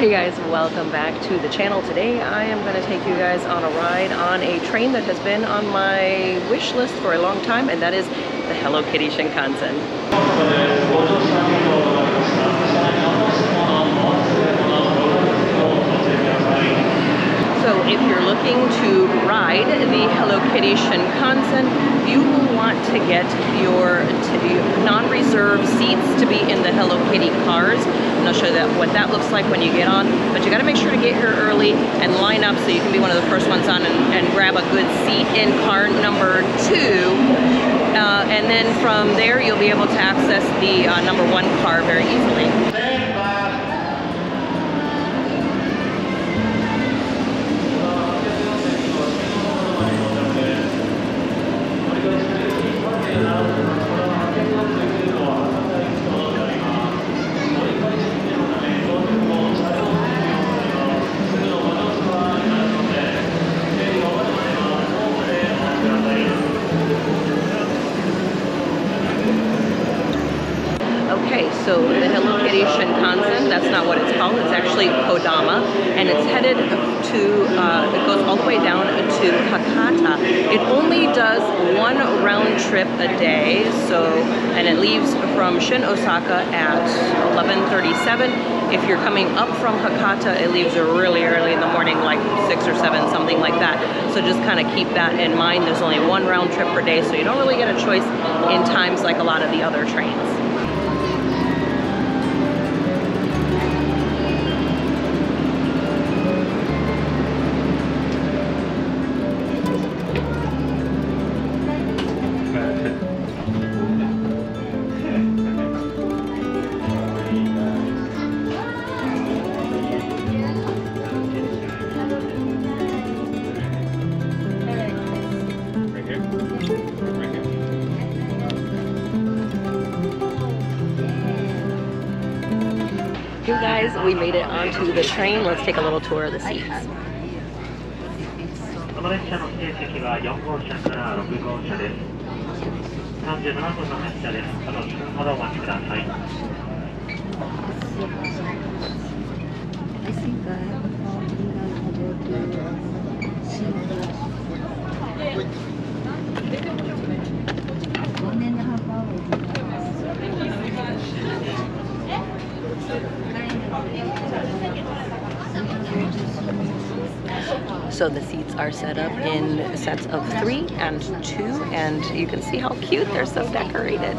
Hey guys, welcome back to the channel. Today I am going to take you guys on a ride on a train that has been on my wish list for a long time, and that is the Hello Kitty Shinkansen. So if you're looking to ride the Hello Kitty Shinkansen, you will want to get your non-reserved seats to be in the Hello Kitty cars. And I'll show you what that looks like when you get on. But you got to make sure to get here early and line up so you can be one of the first ones on and grab a good seat in car number 2. And then from there, you'll be able to access the number 1 car very easily. Okay, so the Hello Kitty Shinkansen, that's not what it's called, it's actually Kodama, and it's headed to, it goes all the way down to Hakata. It only does 1 round trip a day, and it leaves from Shin Osaka at 11:37. If you're coming up from Hakata, it leaves really early in the morning, like 6 or 7, something like that. So just kind of keep that in mind. There's only 1 round trip per day, so you don't really get a choice in times like a lot of the other trains. Hey guys, we made it onto the train. Let's take a little tour of the seats. So the seats are set up in sets of 3 and 2, and you can see how cute they're so decorated.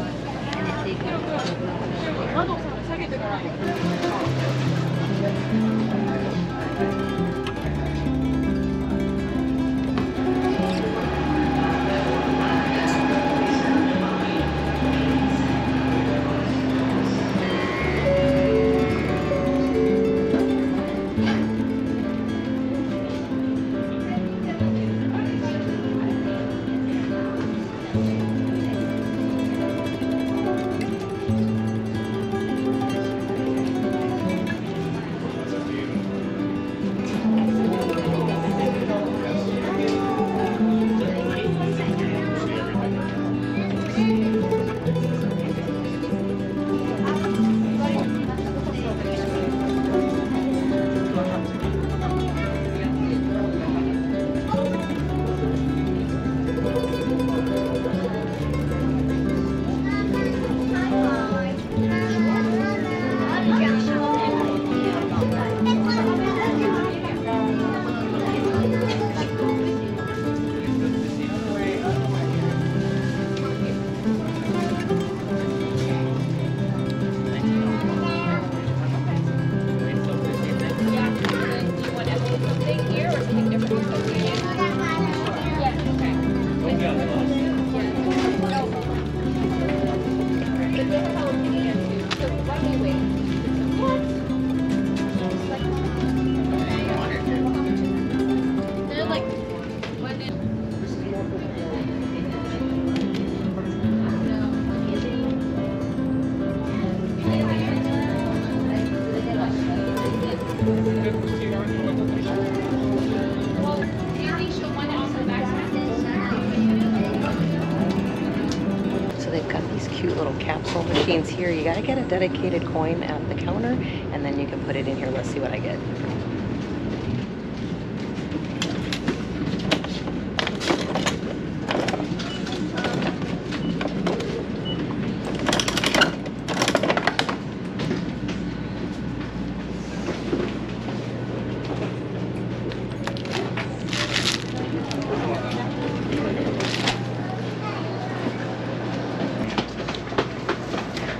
these cute little capsule machines here. You gotta get a dedicated coin at the counter, and then you can put it in here. Let's see what I get.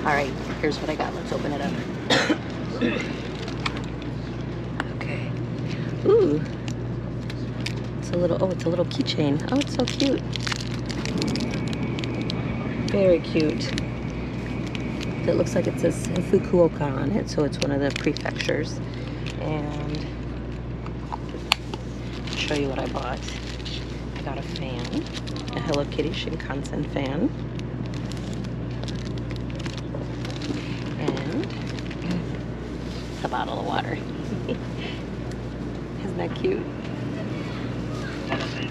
All right, here's what I got. Let's open it up. Okay. Ooh. It's a little, oh, it's a little keychain. Oh, it's so cute. Very cute. It looks like it says Fukuoka on it, so it's one of the prefectures. And I'll show you what I bought. I got a fan, a Hello Kitty Shinkansen fan. A bottle of water. Isn't that cute?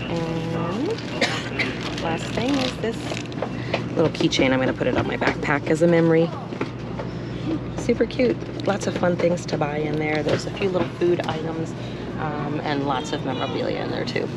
And last thing is this little keychain. I'm going to put it on my backpack as a memory. Super cute. Lots of fun things to buy in there. There's a few little food items and lots of memorabilia in there too.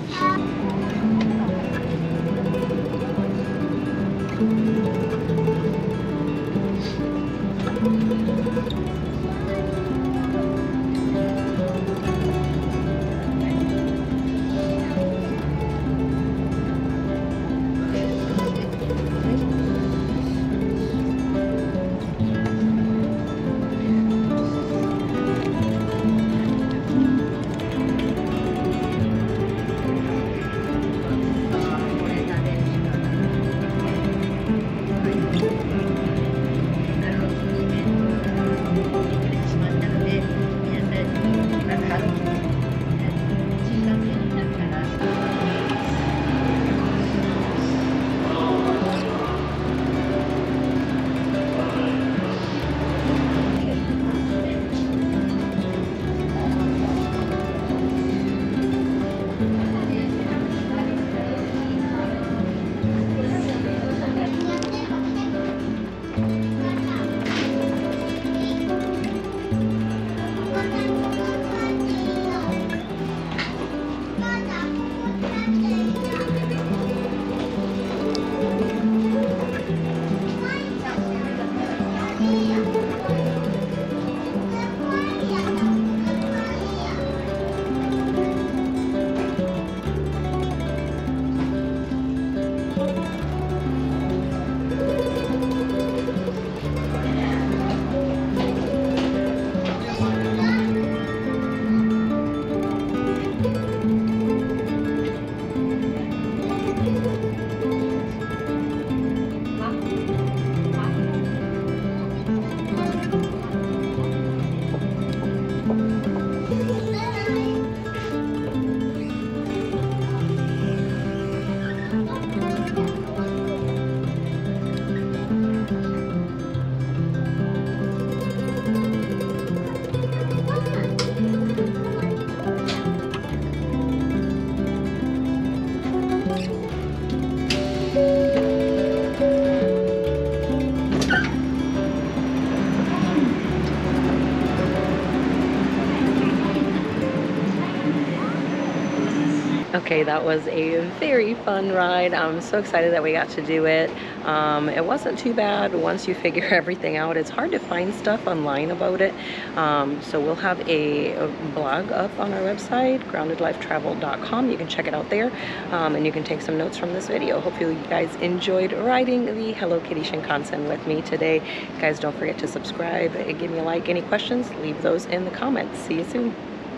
Okay, that was a very fun ride. I'm so excited that we got to do it. It wasn't too bad once you figure everything out. It's hard to find stuff online about it. So we'll have a blog up on our website, groundedlifetravel.com. You can check it out there, and you can take some notes from this video. Hopefully you guys enjoyed riding the Hello Kitty Shinkansen with me today. Guys, don't forget to subscribe, give me a like. Any questions, leave those in the comments. See you soon.